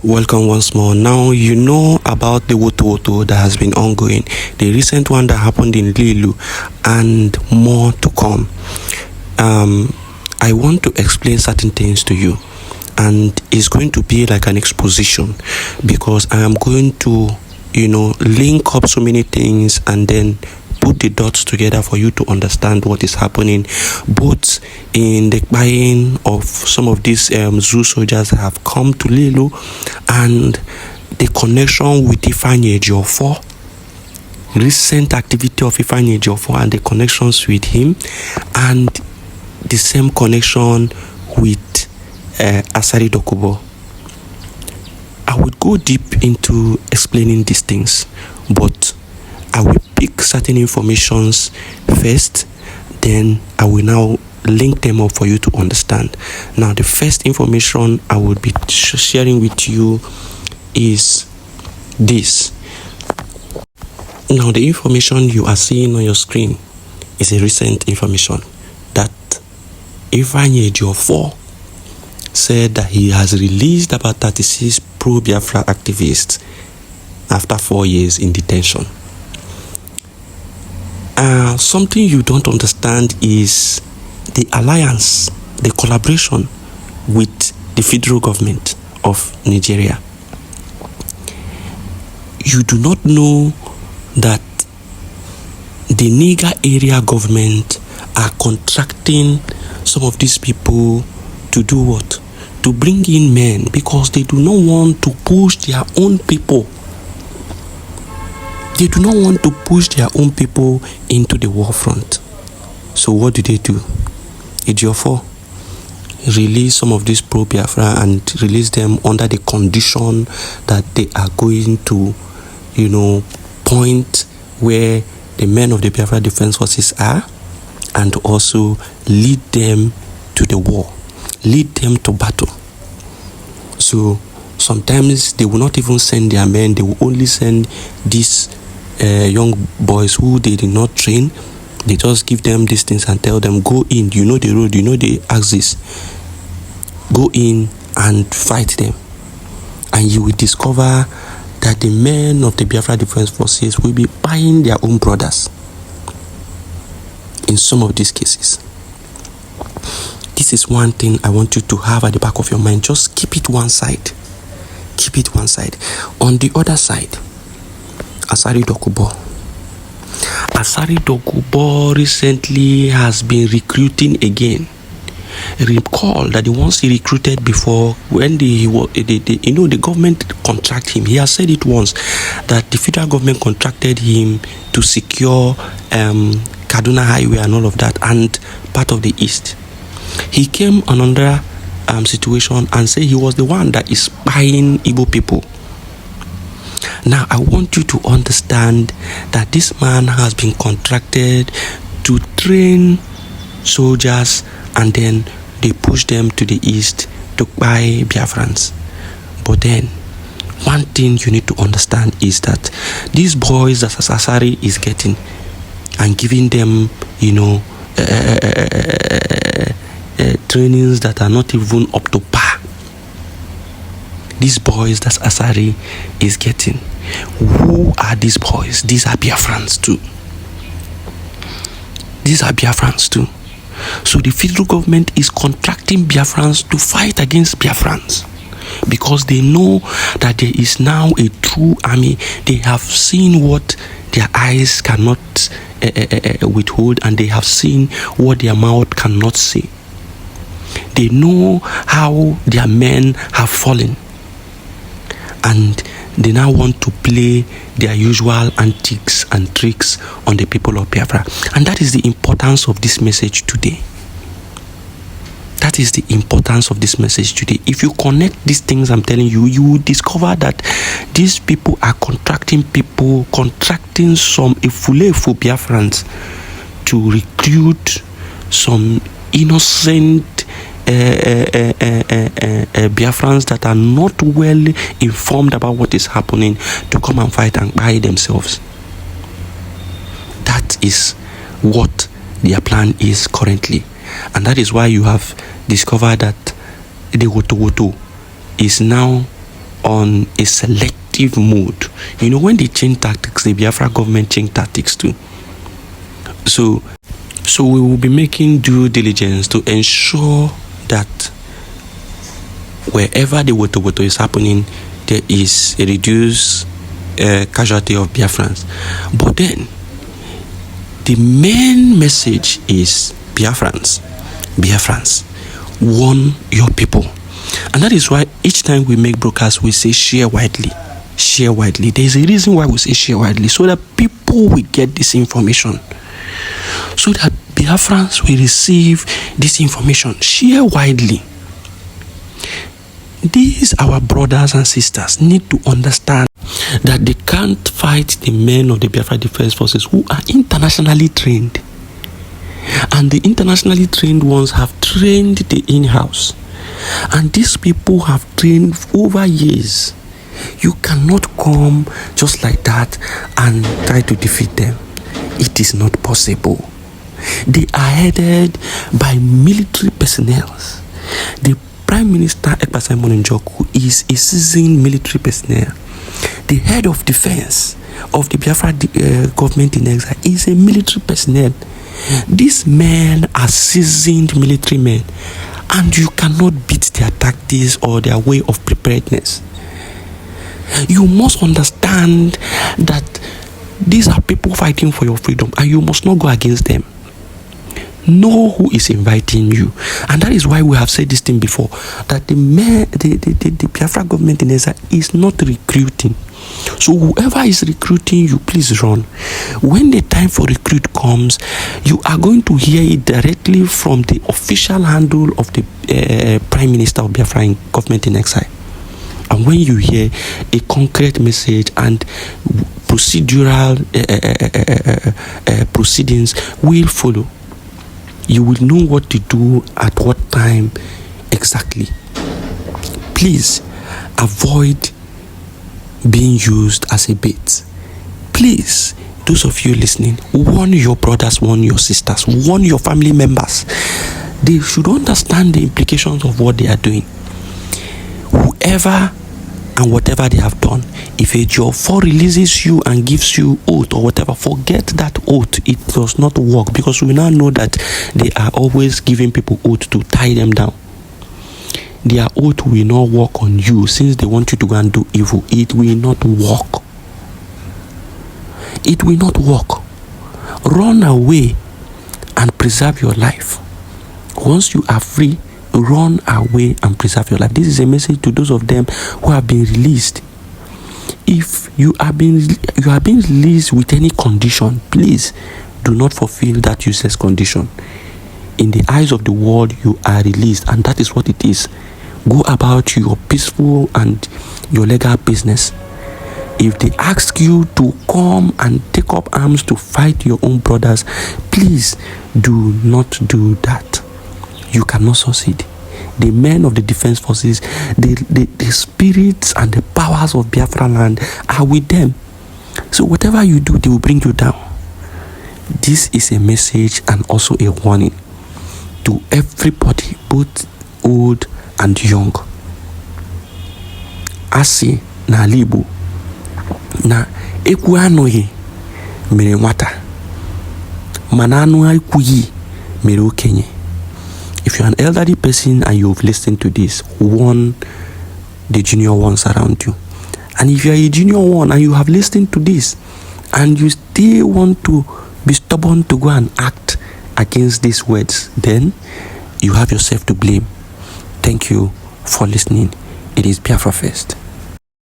Welcome once more. Now you know about the Woto that has been ongoing, the recent one that happened in Lilu, and more to come. I want to explain certain things to you, and it's going to be like an exposition, because I am going to, link up so many things and then put the dots together for you to understand what is happening, both in the buying of some of these zoo soldiers that have come to Lilu, and the connection with Ifeanyi Ejiofor, recent activity of Ifeanyi Ejiofor and the connections with him, and the same connection with Asari Dokubo. I would go deep into explaining these things, but I will pick certain informations first, then I will now link them up for you to understand. Now, the first information I will be sharing with you is this. Now, the information you are seeing on your screen is a recent information that Ifeanyi Ejiofor said that he has released about 36 pro-Biafra activists after 4 years in detention. Something you don't understand is the alliance, the collaboration with the federal government of Nigeria. You do not know that the Niger area government are contracting some of these people to do what? To bring in men, because they do not want to push their own people. They do not want to push their own people into the war front. So what do? Ejiofor release some of these pro-Biafra and release them under the condition that they are going to, point where the men of the Biafra Defense Forces are, and also lead them to the war, lead them to battle. So sometimes they will not even send their men, they will only send these young boys who they did not train. They just give them these things and tell them, go in, you know the road, you know the axis, go in and fight them. And you will discover that the men of the Biafra Defense Forces will be buying their own brothers in some of these cases. This is one thing I want you to have at the back of your mind. Just keep it one side. Keep it one side. On the other side, Asari Dokubo. Asari Dokubo recently has been recruiting again. Recall that the ones he recruited before, when the government contract him, he has said it once that the federal government contracted him to secure Kaduna Highway and all of that, and part of the east. He came another situation and said he was the one that is spying Igbo people. Now, I want you to understand that this man has been contracted to train soldiers, and then they push them to the east to buy Biafrans. But then, one thing you need to understand is that these boys that Asari is getting and giving them, trainings that are not even up to par. These boys that Asari is getting, who are these boys? These are Biafrans too. These are Biafrans too. So the federal government is contracting Biafrans to fight against Biafrans, because they know that there is now a true army. They have seen what their eyes cannot withhold, and they have seen what their mouth cannot say. They know how their men have fallen, and they now want to play their usual antics and tricks on the people of Biafra. And that is the importance of this message today. That is the importance of this message today. If you connect these things I'm telling you, you will discover that these people are contracting some Efulefu Biafrans to recruit some innocent Biafrans that are not well informed about what is happening to come and fight and buy themselves. That is what their plan is currently, and that is why you have discovered that the Woto is now on a selective mode. You know, when they change tactics, the Biafra government change tactics too. So we will be making due diligence to ensure that wherever the Woto is happening, there is a reduced casualty of Biafrans. But then, the main message is Biafrans, warn your people. And that is why each time we make broadcasts, we say share widely. Share widely. There is a reason why we say share widely, so that people will get this information. So that Biafrans will receive this information. Share widely. These, our brothers and sisters, need to understand that they can't fight the men of the Biafra Defense Forces who are internationally trained. And the internationally trained ones have trained the in-house. And these people have trained over years. You cannot come just like that and try to defeat them. It is not possible. They are headed by military personnel. The Prime Minister Ekpa is a seasoned military personnel. The head of defense of the Biafra government in exile is a military personnel. These men are seasoned military men, and you cannot beat their tactics or their way of preparedness. You must understand that these are people fighting for your freedom, and you must not go against them. Know who is inviting you, and that is why we have said this thing before, that the Biafra government in exile is not recruiting. So whoever is recruiting you, please run. When the time for recruit comes, you are going to hear it directly from the official handle of the Prime Minister of Biafra government in exile. And when you hear a concrete message and procedural proceedings will follow, you will know what to do at what time exactly. Please avoid being used as a bait. Please, those of you listening, warn your brothers, warn your sisters, warn your family members. They should understand the implications of what they are doing. Whoever and whatever they have done, if Ejiofor releases you and gives you oath or whatever, forget that oath. It does not work, because we now know that they are always giving people oath to tie them down. Their oath will not work on you, since they want you to go and do evil. It will not work. It will not work. Run away and preserve your life. Once you are free, run away and preserve your life. This is a message to those of them who have been released. If you are being released with any condition, please do not fulfill that useless condition. In the eyes of the world, you are released, and that is what it is. Go about your peaceful and your legal business. If they ask you to come and take up arms to fight your own brothers, please do not do that. You cannot succeed. The men of the defense forces, the spirits and the powers of Biafraland are with them. So whatever you do, they will bring you down. This is a message and also a warning to everybody, both old and young. Asi na libu na ekwu anụghị mere nwata, mana anụ ekwughị mere okenye. If you're an elderly person and you've listened to this, warn the junior ones around you. And if you're a junior one and you have listened to this and you still want to be stubborn to go and act against these words, then you have yourself to blame. Thank you for listening. It is Biafra First.